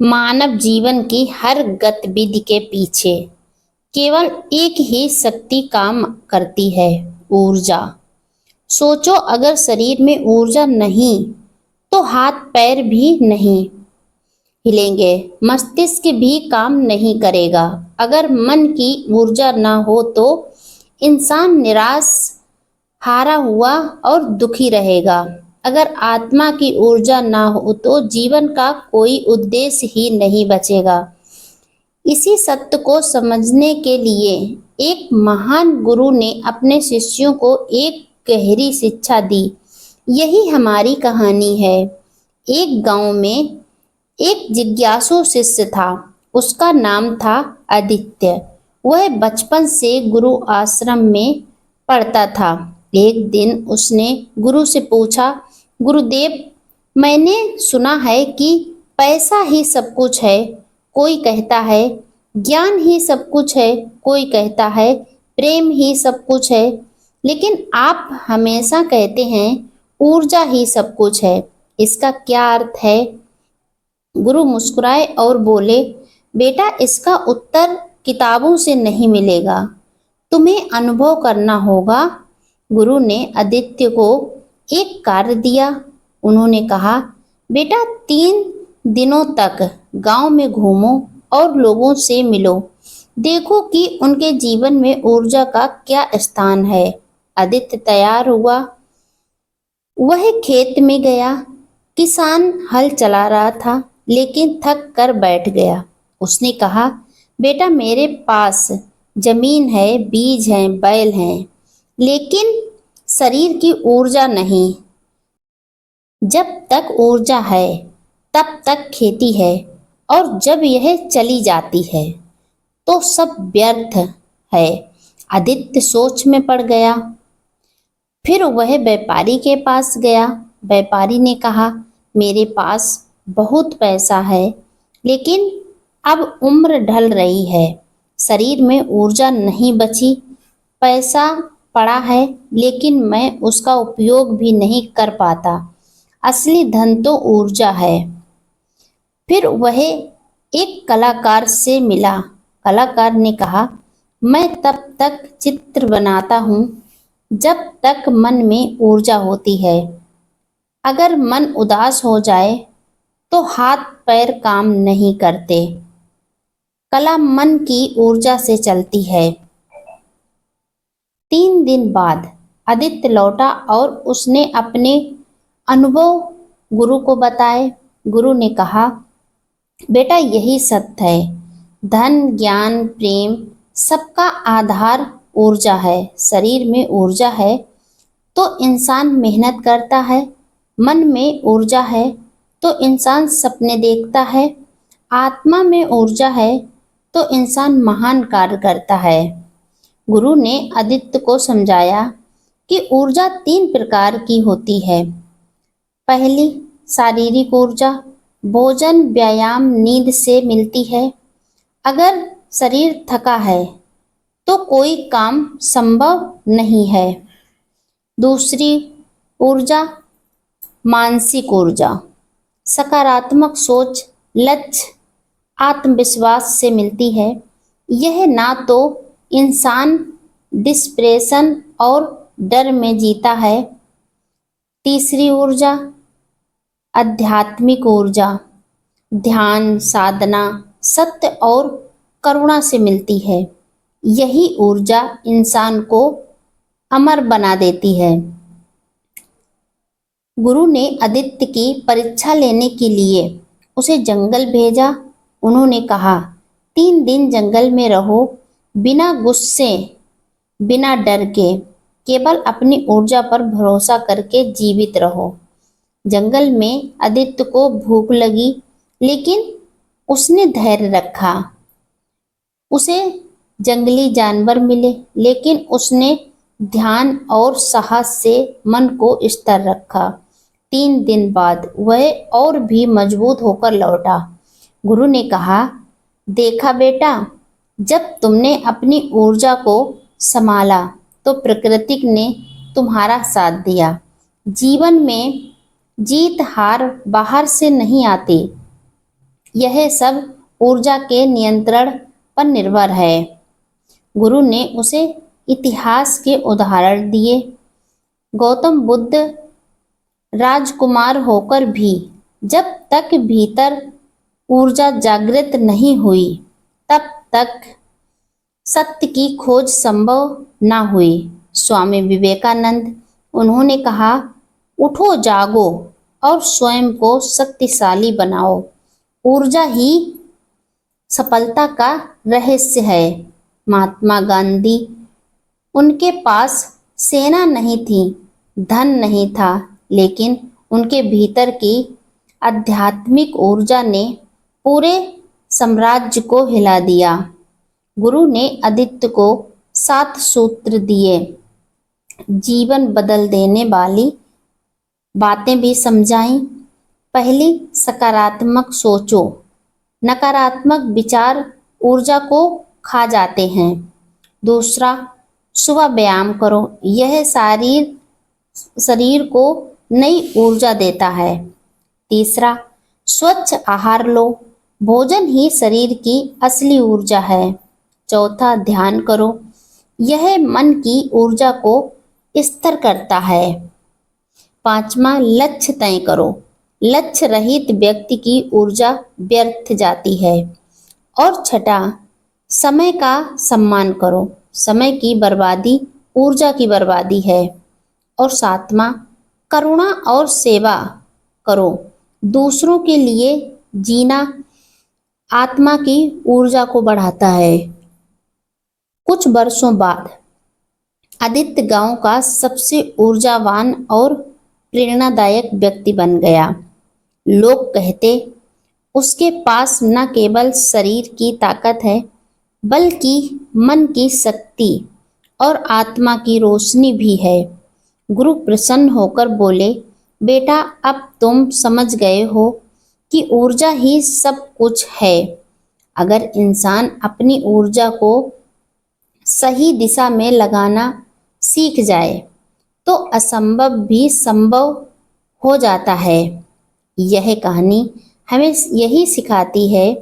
मानव जीवन की हर गतिविधि के पीछे केवल एक ही शक्ति काम करती है, ऊर्जा। सोचो, अगर शरीर में ऊर्जा नहीं तो हाथ पैर भी नहीं हिलेंगे, मस्तिष्क भी काम नहीं करेगा। अगर मन की ऊर्जा ना हो तो इंसान निराश, हारा हुआ और दुखी रहेगा। अगर आत्मा की ऊर्जा ना हो तो जीवन का कोई उद्देश्य ही नहीं बचेगा। इसी सत्य को समझने के लिए एक महान गुरु ने अपने शिष्यों को एक गहरी शिक्षा दी। यही हमारी कहानी है। एक गांव में एक जिज्ञासु शिष्य था। उसका नाम था आदित्य। वह बचपन से गुरु आश्रम में पढ़ता था। एक दिन उसने गुरु से पूछा, गुरुदेव, मैंने सुना है कि पैसा ही सब कुछ है, कोई कहता है ज्ञान ही सब कुछ है, कोई कहता है प्रेम ही सब कुछ है, लेकिन आप हमेशा कहते हैं ऊर्जा ही सब कुछ है। इसका क्या अर्थ है? गुरु मुस्कुराए और बोले, बेटा, इसका उत्तर किताबों से नहीं मिलेगा, तुम्हें अनुभव करना होगा। गुरु ने आदित्य को एक कार्य दिया। उन्होंने कहा, बेटा, 3 दिनों तक गांव में घूमो और लोगों से मिलो, देखो कि उनके जीवन में ऊर्जा का क्या स्थान है। आदित्य तैयार हुआ। वह खेत में गया। किसान हल चला रहा था, लेकिन थक कर बैठ गया। उसने कहा, बेटा, मेरे पास जमीन है, बीज हैं, बैल हैं, लेकिन शरीर की ऊर्जा नहीं। जब तक ऊर्जा है तब तक खेती है, और जब यह चली जाती है तो सब व्यर्थ है। आदित्य सोच में पड़ गया। फिर वह व्यापारी के पास गया। व्यापारी ने कहा, मेरे पास बहुत पैसा है, लेकिन अब उम्र ढल रही है, शरीर में ऊर्जा नहीं बची। पैसा पड़ा है, लेकिन मैं उसका उपयोग भी नहीं कर पाता। असली धन तो ऊर्जा है। फिर वह एक कलाकार से मिला। कलाकार ने कहा, मैं तब तक चित्र बनाता हूँ जब तक मन में ऊर्जा होती है। अगर मन उदास हो जाए तो हाथ पैर काम नहीं करते। कला मन की ऊर्जा से चलती है। 3 दिन बाद आदित्य लौटा और उसने अपने अनुभव गुरु को बताए। गुरु ने कहा, बेटा, यही सत्य है। धन, ज्ञान, प्रेम, सबका आधार ऊर्जा है। शरीर में ऊर्जा है तो इंसान मेहनत करता है, मन में ऊर्जा है तो इंसान सपने देखता है, आत्मा में ऊर्जा है तो इंसान महान कार्य करता है। गुरु ने आदित्य को समझाया कि ऊर्जा 3 प्रकार की होती है। पहली, शारीरिक ऊर्जा, भोजन, व्यायाम, नींद से मिलती है। अगर शरीर थका है तो कोई काम संभव नहीं है। दूसरी ऊर्जा, मानसिक ऊर्जा, सकारात्मक सोच, लक्ष्य, आत्मविश्वास से मिलती है। यह ना तो इंसान डिप्रेशन और डर में जीता है। तीसरी ऊर्जा, आध्यात्मिक ऊर्जा, ध्यान, साधना, सत्य और करुणा से मिलती है। यही ऊर्जा इंसान को अमर बना देती है। गुरु ने आदित्य की परीक्षा लेने के लिए उसे जंगल भेजा। उन्होंने कहा, 3 दिन जंगल में रहो, बिना गुस्से, बिना डर के, केवल अपनी ऊर्जा पर भरोसा करके जीवित रहो। जंगल में आदित्य को भूख लगी, लेकिन उसने धैर्य रखा। उसे जंगली जानवर मिले, लेकिन उसने ध्यान और साहस से मन को स्थिर रखा। 3 दिन बाद वह और भी मजबूत होकर लौटा। गुरु ने कहा, देखा बेटा, जब तुमने अपनी ऊर्जा को संभाला तो प्रकृति ने तुम्हारा साथ दिया। जीवन में जीत हार बाहर से नहीं आती, यह सब ऊर्जा के नियंत्रण पर निर्भर है। गुरु ने उसे इतिहास के उदाहरण दिए। गौतम बुद्ध राजकुमार होकर भी जब तक भीतर ऊर्जा जागृत नहीं हुई तब तक सत्य की खोज संभव न हुई। स्वामी विवेकानंद, उन्होंने कहा, उठो, जागो और स्वयं को शक्तिशाली बनाओ। ऊर्जा ही सफलता का रहस्य है। महात्मा गांधी, उनके पास सेना नहीं थी, धन नहीं था, लेकिन उनके भीतर की आध्यात्मिक ऊर्जा ने पूरे साम्राज्य को हिला दिया। गुरु ने आदित्य को 7 सूत्र दिए, जीवन बदल देने वाली बातें भी समझाई। पहली, सकारात्मक सोचो। नकारात्मक विचार ऊर्जा को खा जाते हैं। दूसरा, सुबह व्यायाम करो, यह शरीर को नई ऊर्जा देता है। तीसरा, स्वच्छ आहार लो, भोजन ही शरीर की असली ऊर्जा है। चौथा, ध्यान करो, यह मन की ऊर्जा को स्थिर करता है। पांचवा, लक्ष्य तय करो, लक्ष्य रहित व्यक्ति की ऊर्जा व्यर्थ जाती है। और छठा, समय का सम्मान करो, समय की बर्बादी ऊर्जा की बर्बादी है। और सातवां, करुणा और सेवा करो, दूसरों के लिए जीना आत्मा की ऊर्जा को बढ़ाता है। कुछ वर्षों बाद आदित्य गांव का सबसे ऊर्जावान और प्रेरणादायक व्यक्ति बन गया। लोग कहते, उसके पास न केवल शरीर की ताकत है, बल्कि मन की शक्ति और आत्मा की रोशनी भी है। गुरु प्रसन्न होकर बोले, बेटा, अब तुम समझ गए हो कि ऊर्जा ही सब कुछ है। अगर इंसान अपनी ऊर्जा को सही दिशा में लगाना सीख जाए तो असंभव भी संभव हो जाता है। यह कहानी हमें यही सिखाती है,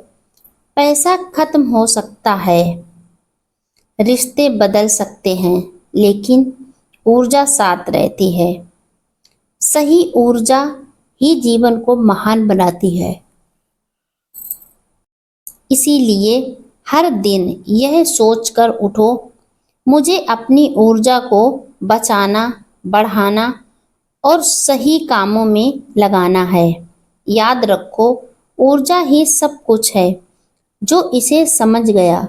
पैसा खत्म हो सकता है, रिश्ते बदल सकते हैं, लेकिन ऊर्जा साथ रहती है। सही ऊर्जा ही जीवन को महान बनाती है। इसीलिए हर दिन यह सोचकर उठो, मुझे अपनी ऊर्जा को बचाना, बढ़ाना और सही कामों में लगाना है। याद रखो, ऊर्जा ही सब कुछ है। जो इसे समझ गया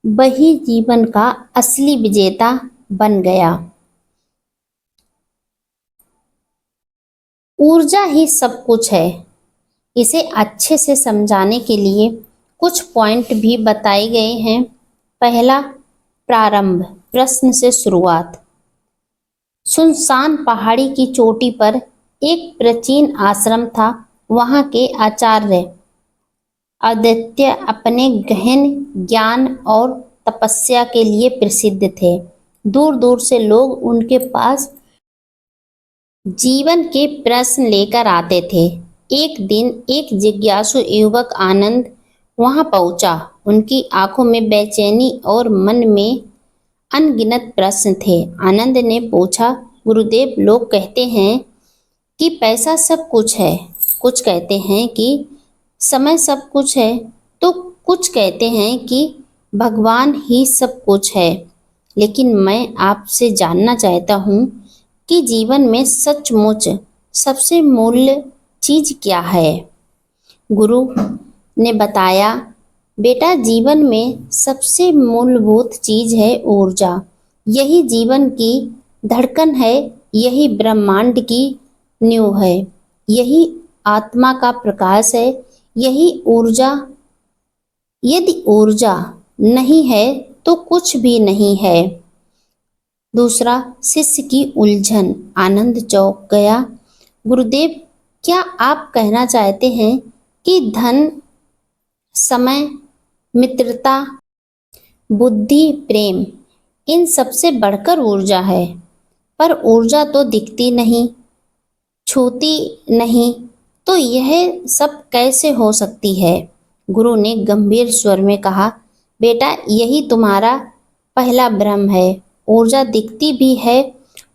वही जीवन का असली विजेता बन गया। ऊर्जा ही सब कुछ है। इसे अच्छे से समझाने के लिए कुछ पॉइंट भी बताए गए हैं। पहला, प्रारंभ, प्रश्न से शुरुआत। सुनसान पहाड़ी की चोटी पर एक प्राचीन आश्रम था। वहां के आचार्य आदित्य अपने गहन ज्ञान और तपस्या के लिए प्रसिद्ध थे। दूर दूर से लोग उनके पास जीवन के प्रश्न लेकर आते थे। एक दिन एक जिज्ञासु युवक आनंद वहां पहुंचा। उनकी आंखों में बेचैनी और मन में अनगिनत प्रश्न थे। आनंद ने पूछा, गुरुदेव, लोग कहते हैं कि पैसा सब कुछ है, कुछ कहते हैं कि समय सब कुछ है, तो कुछ कहते हैं कि भगवान ही सब कुछ है। लेकिन मैं आपसे जानना चाहता हूँ कि जीवन में सचमुच सबसे मूल्य चीज क्या है? गुरु ने बताया, बेटा, जीवन में सबसे मूलभूत चीज है ऊर्जा। यही जीवन की धड़कन है, यही ब्रह्मांड की नींव है, यही आत्मा का प्रकाश है, यही ऊर्जा। यदि ऊर्जा नहीं है तो कुछ भी नहीं है। दूसरा, शिष्य की उलझन। आनंद चौंक गया। गुरुदेव, क्या आप कहना चाहते हैं कि धन, समय, मित्रता, बुद्धि, प्रेम, इन सबसे बढ़कर ऊर्जा है? पर ऊर्जा तो दिखती नहीं, छूती नहीं, तो यह सब कैसे हो सकती है? गुरु ने गंभीर स्वर में कहा, बेटा यही तुम्हारा पहला भ्रम है। ऊर्जा दिखती भी है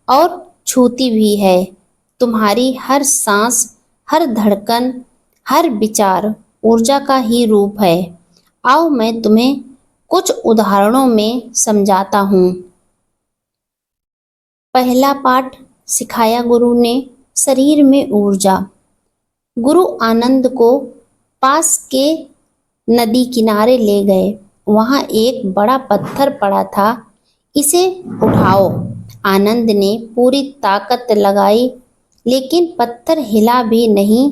और छूती भी है। तुम्हारी हर सांस, हर धड़कन, हर विचार ऊर्जा का ही रूप है। आओ मैं तुम्हें कुछ उदाहरणों में समझाता हूँ। पहला पाठ सिखाया गुरु ने, शरीर में ऊर्जा। गुरु आनंद को पास के नदी किनारे ले गए। वहां एक बड़ा पत्थर पड़ा था। इसे उठाओ। आनंद ने पूरी ताकत लगाई, लेकिन पत्थर हिला भी नहीं।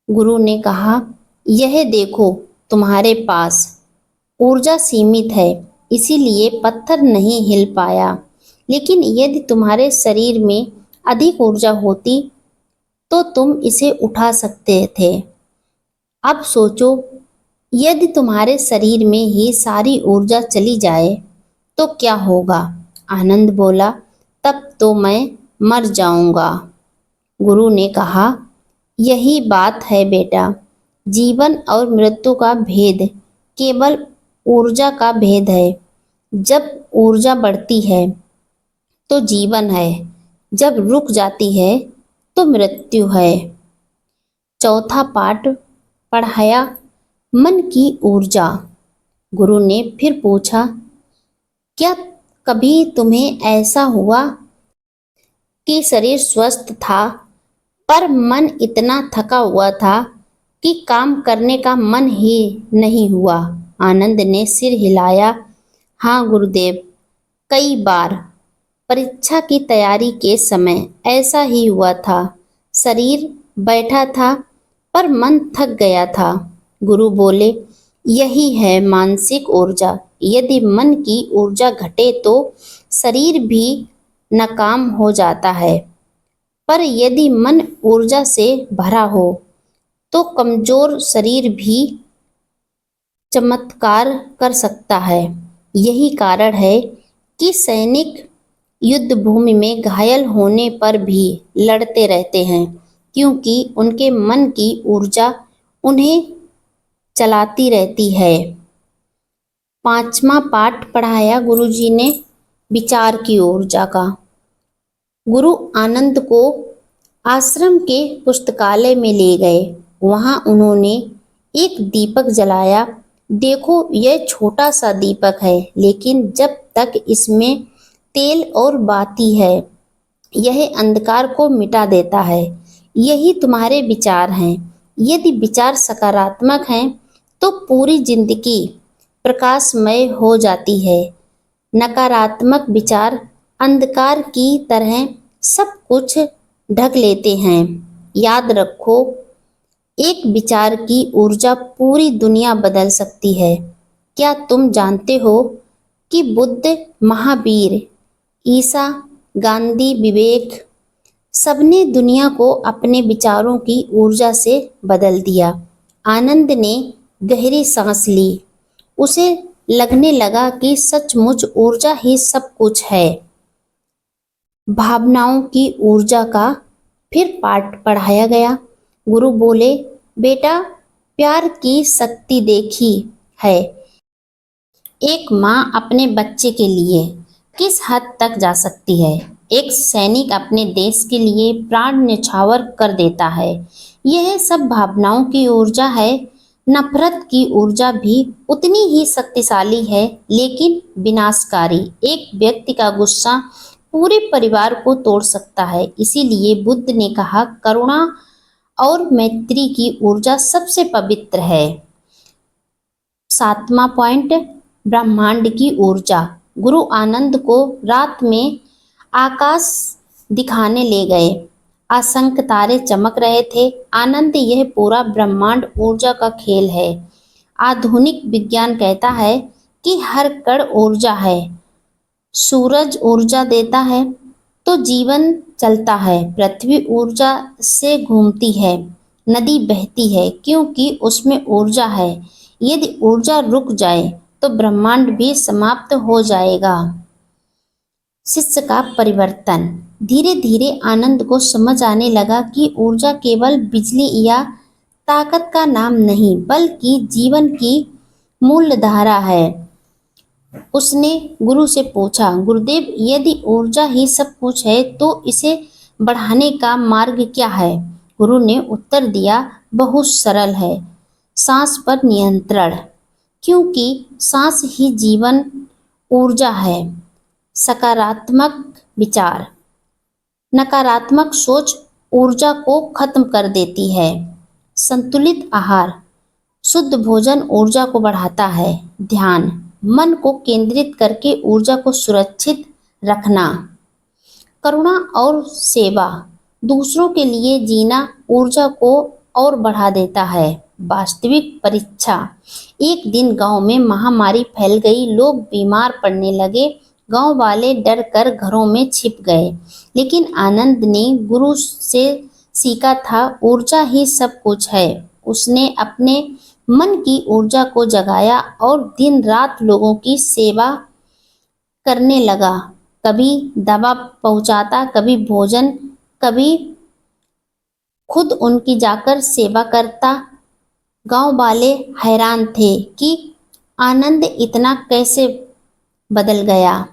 गुरु ने कहा, यह देखो, तुम्हारे पास ऊर्जा सीमित है, इसीलिए पत्थर नहीं हिल पाया। लेकिन यदि तुम्हारे शरीर में अधिक ऊर्जा होती तो तुम इसे उठा सकते थे। अब सोचो, यदि तुम्हारे शरीर में ही सारी ऊर्जा चली जाए तो क्या होगा? आनंद बोला, तब तो मैं मर जाऊंगा। गुरु ने कहा, यही बात है बेटा। जीवन और मृत्यु का भेद केवल ऊर्जा का भेद है। जब ऊर्जा बढ़ती है तो जीवन है, जब रुक जाती है तो मृत्यु है। चौथा पाठ पढ़ाया, मन की ऊर्जा। गुरु ने फिर पूछा, क्या कभी तुम्हें ऐसा हुआ कि शरीर स्वस्थ था पर मन इतना थका हुआ था कि काम करने का मन ही नहीं हुआ? आनंद ने सिर हिलाया। हाँ गुरुदेव, कई बार परीक्षा की तैयारी के समय ऐसा ही हुआ था। शरीर बैठा था पर मन थक गया था। गुरु बोले, यही है मानसिक ऊर्जा। यदि मन की ऊर्जा घटे तो शरीर भी नाकाम हो जाता है, पर यदि मन ऊर्जा से भरा हो तो कमजोर शरीर भी चमत्कार कर सकता है। यही कारण है कि सैनिक युद्ध भूमि में घायल होने पर भी लड़ते रहते हैं, क्योंकि उनके मन की ऊर्जा उन्हें चलाती रहती है। पांचवा पाठ पढ़ाया गुरुजी ने, विचार की ऊर्जा का। गुरु आनंद को आश्रम के पुस्तकालय में ले गए। वहां उन्होंने एक दीपक जलाया। देखो, यह छोटा सा दीपक है, लेकिन जब तक इसमें तेल और बाती है, यह अंधकार को मिटा देता है। यही तुम्हारे विचार हैं। यदि विचार सकारात्मक हैं तो पूरी जिंदगी प्रकाशमय हो जाती है। नकारात्मक विचार अंधकार की तरह सब कुछ ढक लेते हैं। याद रखो, एक विचार की ऊर्जा पूरी दुनिया बदल सकती है। क्या तुम जानते हो कि बुद्ध, महावीर, ईसा, गांधी, विवेक, सबने दुनिया को अपने विचारों की ऊर्जा से बदल दिया। आनंद ने गहरी सांस ली। उसे लगने लगा कि सचमुच ऊर्जा ही सब कुछ है। भावनाओं की ऊर्जा का फिर पाठ पढ़ाया गया। गुरु बोले, बेटा प्यार की शक्ति देखी है। एक माँ अपने बच्चे के लिए किस हद तक जा सकती है। एक सैनिक अपने देश के लिए प्राण न्यौछावर कर देता है। यह सब भावनाओं की ऊर्जा है। नफरत की ऊर्जा भी उतनी ही शक्तिशाली है, लेकिन विनाशकारी। एक व्यक्ति का गुस्सा पूरे परिवार को तोड़ सकता है। इसीलिए बुद्ध ने कहा, करुणा और मैत्री की ऊर्जा सबसे पवित्र है। सातवां पॉइंट, ब्रह्मांड की ऊर्जा। गुरु आनंद को रात में आकाश दिखाने ले गए। असंख्य तारे चमक रहे थे। आनंद, यह पूरा ब्रह्मांड ऊर्जा का खेल है। आधुनिक विज्ञान कहता है कि हर कण ऊर्जा है। सूरज ऊर्जा देता है तो जीवन चलता है। पृथ्वी ऊर्जा से घूमती है। नदी बहती है क्योंकि उसमें ऊर्जा है। यदि ऊर्जा रुक जाए तो ब्रह्मांड भी समाप्त हो जाएगा। शिष्य का परिवर्तन। धीरे धीरे आनंद को समझ आने लगा कि ऊर्जा केवल बिजली या ताकत का नाम नहीं बल्कि जीवन की मूल धारा है। उसने गुरु से पूछा, गुरुदेव, यदि ऊर्जा ही सब कुछ है तो इसे बढ़ाने का मार्ग क्या है? गुरु ने उत्तर दिया, बहुत सरल है, सांस पर नियंत्रण। क्योंकि सांस ही जीवन ऊर्जा है। सकारात्मक विचार, नकारात्मक सोच ऊर्जा को खत्म कर देती है। संतुलित आहार, शुद्ध भोजन ऊर्जा को बढ़ाता है। ध्यान, मन को केंद्रित करके ऊर्जा को सुरक्षित रखना। करुणा और सेवा, दूसरों के लिए जीना ऊर्जा को और बढ़ा देता है। वास्तविक परीक्षा, एक दिन गांव में महामारी फैल गई, लोग बीमार पड़ने लगे, गांव वाले डर कर घरों में छिप गए। लेकिन आनंद ने गुरु से सीखा था, ऊर्जा ही सब कुछ है। उसने अपने मन की ऊर्जा को जगाया और दिन रात लोगों की सेवा करने लगा। कभी दवा पहुंचाता, कभी भोजन, कभी खुद उनकी जाकर सेवा करता। गांव वाले हैरान थे कि आनंद इतना कैसे बदल गया,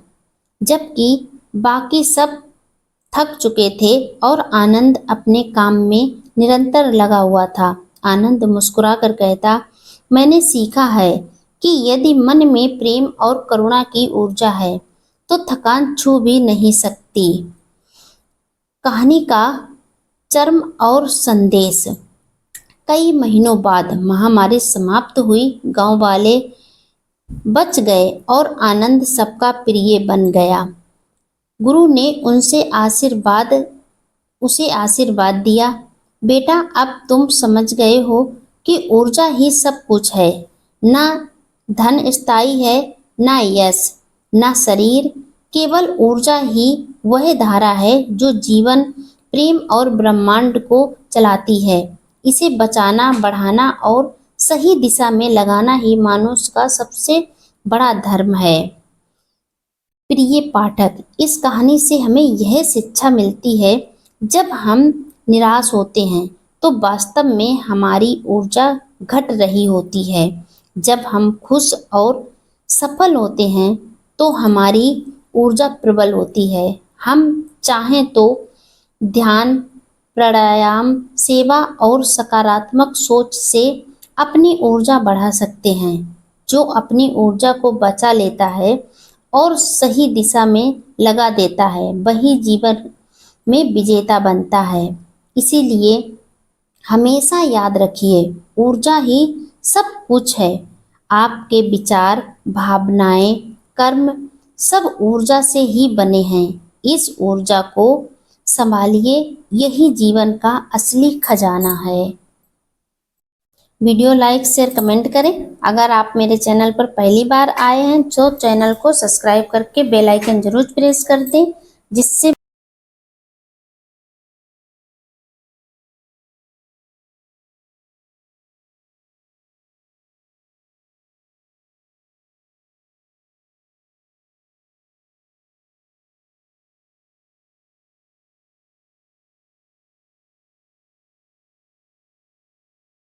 जबकि बाकी सब थक चुके थे और आनंद अपने काम में निरंतर लगा हुआ था। आनंद मुस्कुराकर कहता, मैंने सीखा है कि यदि मन में प्रेम और करुणा की ऊर्जा है तो थकान छू भी नहीं सकती। कहानी का चर्म और संदेश। कई महीनों बाद महामारी समाप्त हुई, गांव वाले बच गए और आनंद सबका प्रिय बन गया। गुरु ने उसे आशीर्वाद दिया, बेटा, अब तुम समझ गए हो कि ऊर्जा ही सब कुछ है। ना धन स्थायी है, ना यश, ना शरीर, केवल ऊर्जा ही वह धारा है जो जीवन, प्रेम और ब्रह्मांड को चलाती है। इसे बचाना, बढ़ाना और सही दिशा में लगाना ही मनुष्य का सबसे बड़ा धर्म है। प्रिय पाठक, इस कहानी से हमें यह शिक्षा मिलती है, जब हम निराश होते हैं तो वास्तव में हमारी ऊर्जा घट रही होती है। जब हम खुश और सफल होते हैं तो हमारी ऊर्जा प्रबल होती है। हम चाहें तो ध्यान, प्राणायाम, सेवा और सकारात्मक सोच से अपनी ऊर्जा बढ़ा सकते हैं। जो अपनी ऊर्जा को बचा लेता है और सही दिशा में लगा देता है, वही जीवन में विजेता बनता है। इसीलिए हमेशा याद रखिए, ऊर्जा ही सब कुछ है। आपके विचार, भावनाएं, कर्म सब ऊर्जा से ही बने हैं। इस ऊर्जा को संभालिए, यही जीवन का असली खजाना है। वीडियो लाइक, शेयर, कमेंट करें। अगर आप मेरे चैनल पर पहली बार आए हैं तो चैनल को सब्सक्राइब करके बेल आइकन जरूर प्रेस कर दें, जिससे